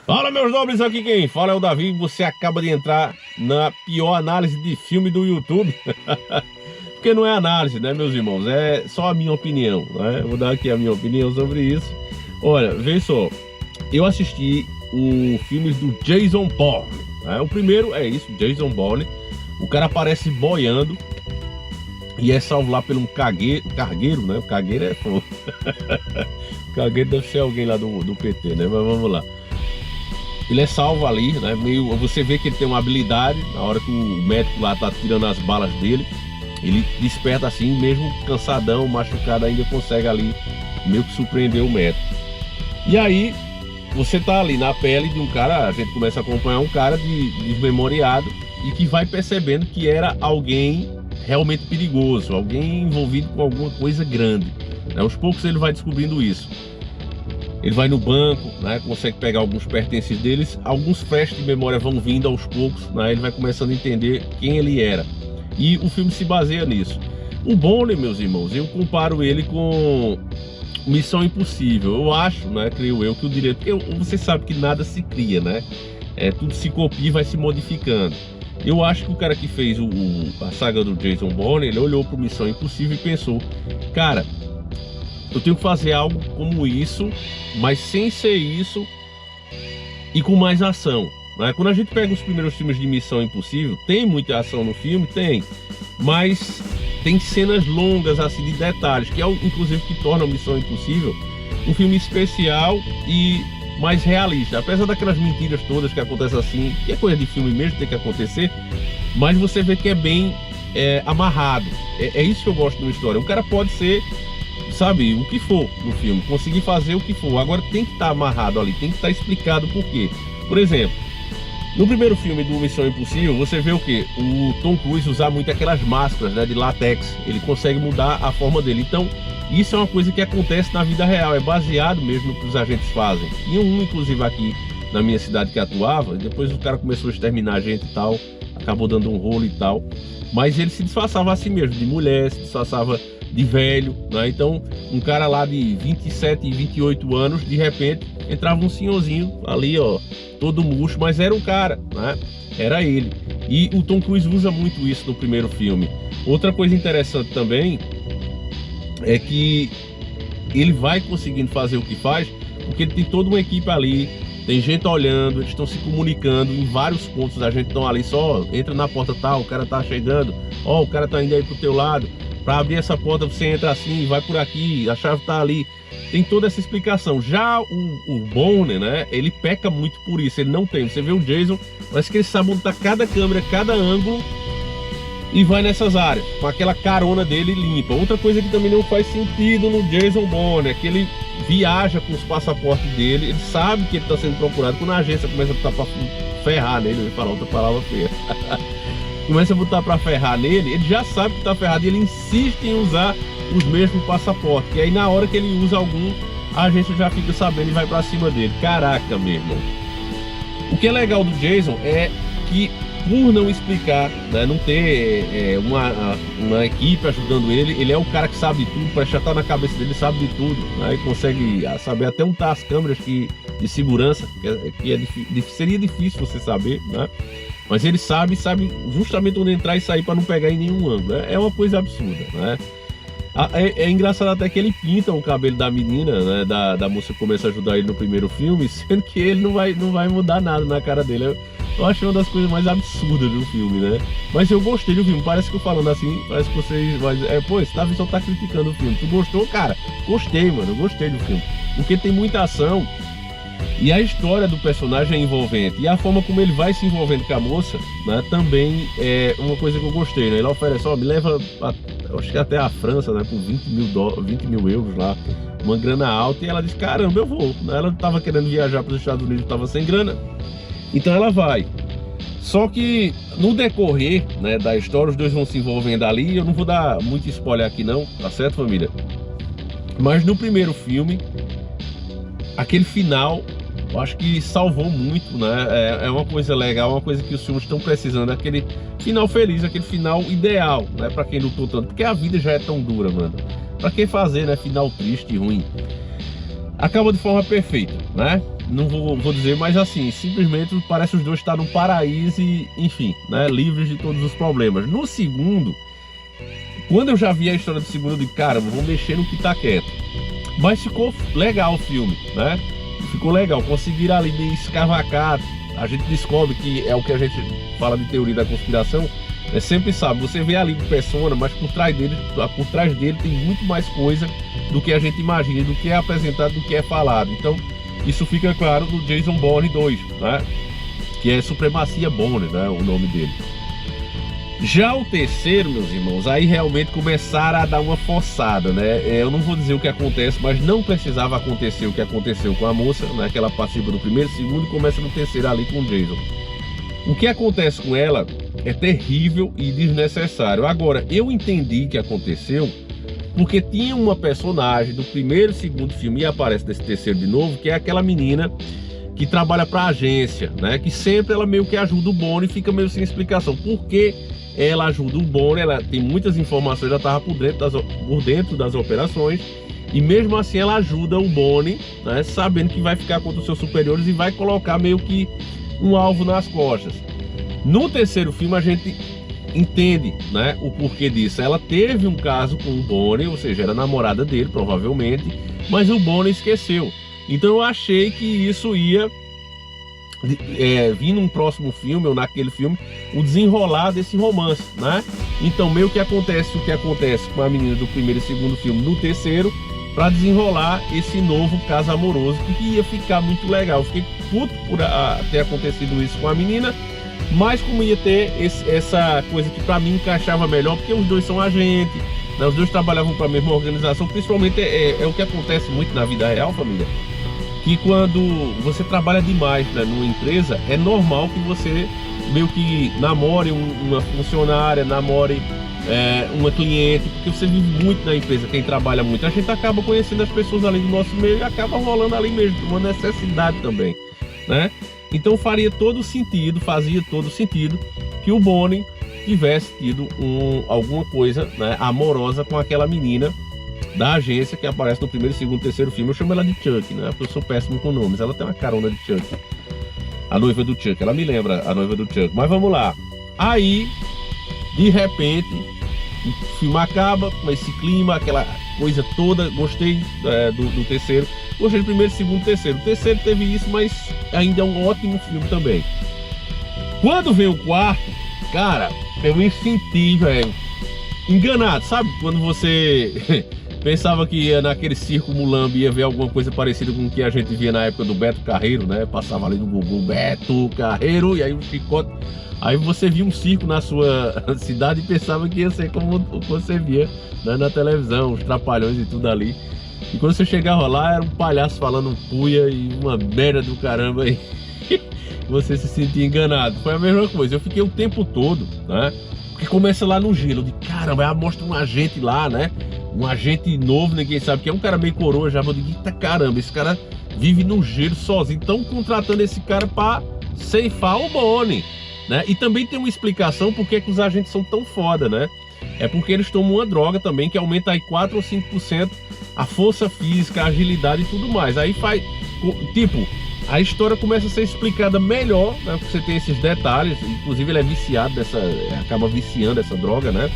Fala, meus nobres, aqui quem fala é o Davi. Você acaba de entrar na pior análise de filme do YouTube. Porque não é análise, né, meus irmãos? É só a minha opinião, né? Eu vou dar aqui a minha opinião sobre isso. Olha, vê só. Eu assisti o filme do Jason Bourne, né? O primeiro é isso, Jason Bourne. O cara aparece boiando e é salvo lá por um cargueiro, né? O cargueiro é fogo. O cargueiro deve ser alguém lá do PT, né? Mas vamos lá. Ele é salvo ali, né? Você vê que ele tem uma habilidade. Na hora que o médico lá tá tirando as balas dele, ele desperta assim, mesmo cansadão, machucado, ainda consegue ali meio que surpreender o médico. E aí, você tá ali na pele de um cara, a gente começa a acompanhar um cara desmemoriado e que vai percebendo que era alguém realmente perigoso, alguém envolvido com alguma coisa grande, né? Aos poucos ele vai descobrindo isso. Ele vai no banco, né, consegue pegar alguns pertences deles, alguns flashes de memória vão vindo aos poucos, né, ele vai começando a entender quem ele era. E o filme se baseia nisso. O Bourne, meus irmãos, eu comparo ele com Missão Impossível. Eu acho, né, creio eu, que o diretor... Você sabe que nada se cria, né? Tudo se copia e vai se modificando. Eu acho que o cara que fez a saga do Jason Bourne, ele olhou para Missão Impossível e pensou, cara, eu tenho que fazer algo como isso, mas sem ser isso e com mais ação, né? Quando a gente pega os primeiros filmes de Missão Impossível, tem muita ação no filme, tem, mas tem cenas longas assim de detalhes, que é inclusive que torna a Missão Impossível um filme especial e mais realista. Apesar daquelas mentiras todas que acontecem assim, que é coisa de filme mesmo, tem que acontecer, mas você vê que é bem amarrado. É isso que eu gosto de uma história. O cara pode ser, sabe, o que for no filme, conseguir fazer o que for, agora tem que estar amarrado ali, tem que estar explicado por quê. Por exemplo, no primeiro filme do Missão Impossível, você vê o quê? O Tom Cruise usar muito aquelas máscaras, né, de látex, ele consegue mudar a forma dele. Então, isso é uma coisa que acontece na vida real, é baseado mesmo no que os agentes fazem. Tinha um, inclusive, aqui na minha cidade que atuava, e depois o cara começou a exterminar a gente e tal, acabou dando um rolo e tal, mas ele se disfarçava assim mesmo, de mulher, se disfarçava de velho, né? Então um cara lá de 27 e 28 anos, de repente entrava um senhorzinho ali, ó, todo murcho, mas era um cara, né? Era ele. E o Tom Cruise usa muito isso no primeiro filme. Outra coisa interessante também é que ele vai conseguindo fazer o que faz, porque ele tem toda uma equipe ali, tem gente olhando, eles estão se comunicando em vários pontos. A gente está ali só, entra na porta tal, o cara tá chegando, ó, o cara tá indo aí pro teu lado. Para abrir essa porta você entra assim, vai por aqui, a chave tá ali. Tem toda essa explicação. Já o Bourne, né, ele peca muito por isso, ele não tem. Você vê o Jason, parece que ele sabe montar cada câmera, cada ângulo e vai nessas áreas, com aquela carona dele limpa. Outra coisa que também não faz sentido no Jason Bourne é que ele viaja com os passaportes dele, ele sabe que ele está sendo procurado. Quando a agência começa a botar para ferrar nele, eu ia falar outra palavra feia. Começa a botar pra ferrar nele, ele já sabe que tá ferrado e ele insiste em usar os mesmos passaportes. E aí na hora que ele usa algum, a agência já fica sabendo e vai pra cima dele. Caraca, meu irmão. O que é legal do Jason é que, por não explicar, né, não ter uma equipe ajudando ele, ele é o cara que sabe de tudo, parece que já tá na cabeça dele, sabe de tudo, né, e consegue saber até untar as câmeras de segurança, que seria difícil você saber, né? Mas ele sabe justamente onde entrar e sair para não pegar em nenhum ângulo. É uma coisa absurda, né? É engraçado até que ele pinta o cabelo da menina, né? Da moça que começa a ajudar ele no primeiro filme, sendo que ele não vai mudar nada na cara dele. Eu acho uma das coisas mais absurdas do filme, né? Mas eu gostei do filme. Parece que eu falando assim, parece que vocês... pô, esse Davi só tá criticando o filme. Tu gostou, cara? Gostei, mano. Eu gostei do filme. Porque tem muita ação. E a história do personagem é envolvente. E a forma como ele vai se envolvendo com a moça, né, também é uma coisa que eu gostei, né? Ele oferece, ó, me leva, acho que até a França, né, por 20 mil euros lá, uma grana alta. E ela diz, caramba, eu vou. Ela estava querendo viajar para os Estados Unidos, estava sem grana. Então ela vai. Só que no decorrer, né, da história, os dois vão se envolvendo ali. Eu não vou dar muito spoiler aqui não, tá certo, família? Mas no primeiro filme, aquele final, eu acho que salvou muito, né? É uma coisa legal, uma coisa que os filmes estão precisando, aquele final feliz, aquele final ideal, né? Pra quem lutou tanto, porque a vida já é tão dura, mano. Pra que fazer, né? Final triste e ruim. Acaba de forma perfeita, né? não vou dizer, mas assim, simplesmente parece os dois estar no paraíso e, enfim, né, livres de todos os problemas. No segundo, quando eu já vi a história do segundo, eu digo, cara, vou mexer no que tá quieto. Mas ficou legal o filme, né? Ficou legal, conseguiram ali me escavacar. A gente descobre que é o que a gente fala de teoria da conspiração, sempre sabe, você vê ali o persona, mas por trás dele tem muito mais coisa do que a gente imagina, do que é apresentado, do que é falado. Então, isso fica claro no Jason Bourne 2, né? Que é Supremacia Bourne, né? O nome dele. Já o terceiro, meus irmãos, aí realmente começaram a dar uma forçada, né? Eu não vou dizer o que acontece, mas não precisava acontecer o que aconteceu com a moça, né? Que ela participa do primeiro, segundo e começa no terceiro ali com o Jason. O que acontece com ela é terrível e desnecessário. Agora, eu entendi que aconteceu porque tinha uma personagem do primeiro e segundo filme, e aparece nesse terceiro de novo, que é aquela menina que trabalha para a agência, né? Que sempre ela meio que ajuda o Bourne e fica meio sem explicação. Por que ela ajuda o Bourne? Ela tem muitas informações, ela estava por dentro das operações, e mesmo assim ela ajuda o Bourne, né? Sabendo que vai ficar contra os seus superiores e vai colocar meio que um alvo nas costas. No terceiro filme a gente entende, né, o porquê disso. Ela teve um caso com o Bourne, ou seja, era namorada dele, provavelmente, mas o Bourne esqueceu. Então eu achei que isso ia vir num próximo filme, ou naquele filme, o desenrolar desse romance, né? Então meio que acontece o que acontece com a menina do primeiro e segundo filme no terceiro, para desenrolar esse novo caso amoroso, que ia ficar muito legal. Eu fiquei puto por ter acontecido isso com a menina, mas como ia ter essa coisa que para mim encaixava melhor, porque os dois são agentes, né? Os dois trabalhavam para a mesma organização. Principalmente é o que acontece muito na vida real, família, que quando você trabalha demais, né, numa empresa, é normal que você meio que namore uma funcionária, namore uma cliente, porque você vive muito na empresa. Quem trabalha muito, a gente acaba conhecendo as pessoas ali do nosso meio e acaba rolando ali mesmo, uma necessidade também, né? Então fazia todo sentido que o Bourne tivesse tido alguma coisa, né, amorosa com aquela menina da agência que aparece no primeiro, segundo, terceiro filme. Eu chamo ela de Chuck, né? Porque eu sou péssimo com nomes. Ela tem uma carona de Chuck, a noiva do Chuck. Ela me lembra a noiva do Chuck. Mas vamos lá. Aí, de repente, o filme acaba com esse clima, aquela coisa toda. Gostei do terceiro. Gostei do primeiro, segundo, terceiro. O terceiro teve isso, mas ainda é um ótimo filme também. Quando vem o quarto, cara, eu me senti, velho, enganado. Sabe quando você pensava que ia naquele circo Mulambo, ia ver alguma coisa parecida com o que a gente via na época do Beto Carreiro, né? Passava ali no Google, Beto Carreiro, e aí um chicote. Aí você via um circo na sua cidade e pensava que ia ser como você via, né, na televisão, os trapalhões e tudo ali. E quando você chegava lá, era um palhaço falando puia e uma merda do caramba aí. Você se sentia enganado. Foi a mesma coisa. Eu fiquei o tempo todo, né? Porque começa lá no gelo. De caramba, aí mostra um agente lá, né? Um agente novo, ninguém sabe que é, um cara meio coroa já. Eu digo, eita caramba, esse cara vive no gelo sozinho. Estão contratando esse cara para ceifar o Bourne, né? E também tem uma explicação por que os agentes são tão foda, né? É porque eles tomam uma droga também que aumenta aí 4 ou 5% a força física, a agilidade e tudo mais. Aí faz, tipo, a história começa a ser explicada melhor, né? Porque você tem esses detalhes. Inclusive ele é viciado acaba viciando essa droga, né?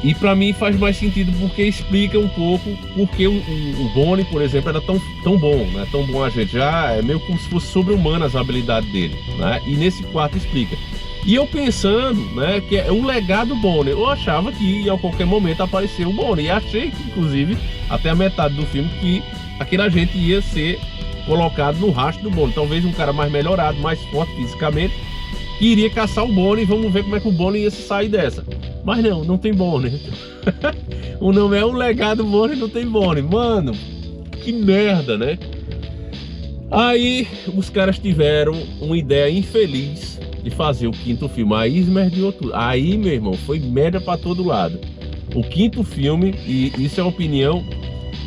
E pra mim faz mais sentido porque explica um pouco porque o Bourne, por exemplo, era tão bom, né? Tão bom agente. Já é meio como se fosse sobre-humana as habilidades dele, né? E nesse quarto explica. E eu pensando, né, que é o legado Bourne. Eu achava que a qualquer momento apareceu o Bourne. E achei que, inclusive, até a metade do filme, que aquele agente ia ser colocado no rastro do Bourne. Talvez um cara mais melhorado, mais forte fisicamente, que iria caçar o Bourne e vamos ver como é que o Bourne ia se sair dessa. Mas não tem Bourne. O nome é O Legado Bourne, não tem Bourne. Mano, que merda, né? Aí os caras tiveram uma ideia infeliz de fazer o quinto filme. Aí esmerdeou tudo. Aí, meu irmão, foi merda pra todo lado. O quinto filme, e isso é a opinião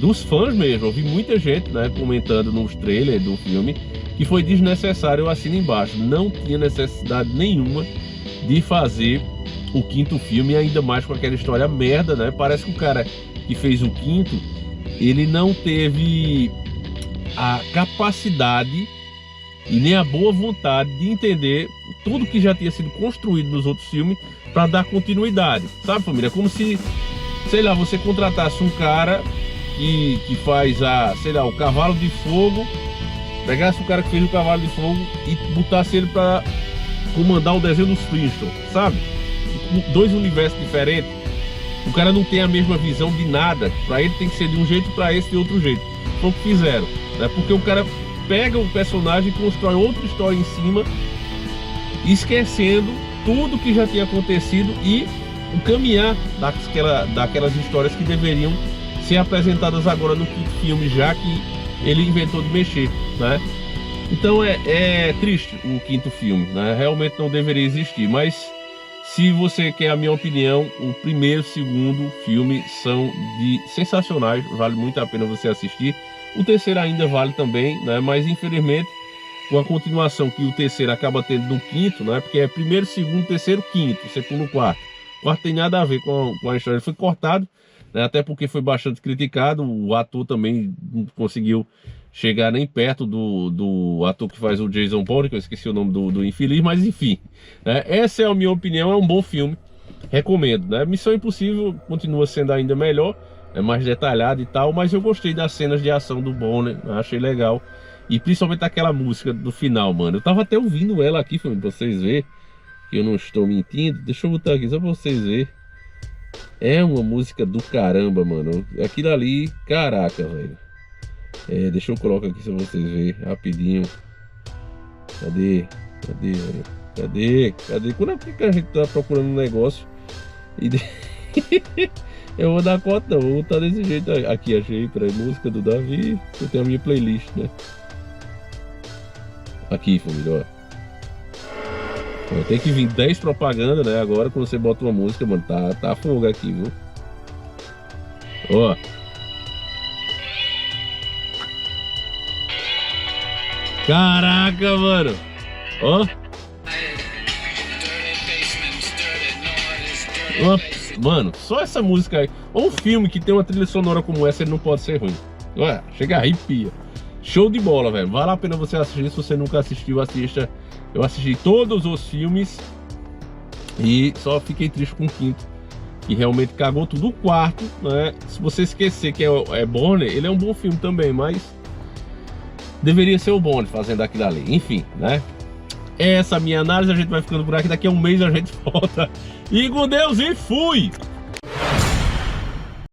dos fãs mesmo. Eu vi muita gente, né, comentando nos trailers do filme que foi desnecessário. Eu assino embaixo. Não tinha necessidade nenhuma de fazer o quinto filme, ainda mais com aquela história merda, né? Parece que o cara que fez o quinto, ele não teve a capacidade e nem a boa vontade de entender tudo que já tinha sido construído nos outros filmes para dar continuidade, sabe, família? Como se, sei lá, você contratasse um cara que faz sei lá, o Cavalo de Fogo, pegasse o cara que fez o Cavalo de Fogo e botasse ele para comandar o desenho dos Flintstones, sabe? Dois universos diferentes. O cara não tem a mesma visão de nada. Para ele tem que ser de um jeito, para esse de outro jeito. Foi o que fizeram, né? Porque o cara pega o personagem e constrói outra história em cima, esquecendo tudo que já tinha acontecido e o caminhar daquelas histórias que deveriam ser apresentadas agora no quinto filme, já que ele inventou de mexer, né? Então é triste o quinto filme, né? Realmente não deveria existir, mas se você quer a minha opinião, o primeiro e o segundo filme são sensacionais, vale muito a pena você assistir. O terceiro ainda vale também, né? Mas infelizmente, com a continuação que o terceiro acaba tendo no quinto, né? Porque é primeiro, segundo, terceiro, quinto, você pula no quarto. O quarto tem nada a ver com a história, ele foi cortado, né? Até porque foi bastante criticado, o ator também não conseguiu chegar nem perto do ator que faz o Jason Bourne, que eu esqueci o nome do infeliz, mas enfim, né? Essa é a minha opinião, é um bom filme, recomendo, né? Missão Impossível continua sendo ainda melhor, é mais detalhado e tal, mas eu gostei das cenas de ação do Bourne, né? Achei legal, e principalmente aquela música do final, mano, eu tava até ouvindo ela aqui, pra vocês verem que eu não estou mentindo. Deixa eu botar aqui só pra vocês verem. É uma música do caramba, mano. Aquilo ali, caraca, velho. Deixa eu colocar aqui pra vocês verem rapidinho. Cadê, velho? Cadê? Quando é que a gente tá procurando um negócio e eu vou dar conta, não. Vou botar desse jeito aqui. Achei, peraí, música do Davi. Eu tenho a minha playlist, né? Aqui, família, ó. Tem que vir 10 propaganda, né? Agora quando você bota uma música, mano, tá fogo aqui, viu? Ó. Caraca, mano. Ó. Ó. Mano, só essa música aí. Um filme que tem uma trilha sonora como essa, ele não pode ser ruim. Olha, chega a arrepia. Show de bola, velho. Vale a pena você assistir. Se você nunca assistiu, assista. Eu assisti todos os filmes e só fiquei triste com o quinto, que realmente cagou tudo. O quarto, né? Se você esquecer que é Bourne, ele é um bom filme também, mas deveria ser o Bourne fazendo aquilo ali. Enfim, né? Essa minha análise, a gente vai ficando por aqui. Daqui a um mês a gente volta. E com Deus, e fui!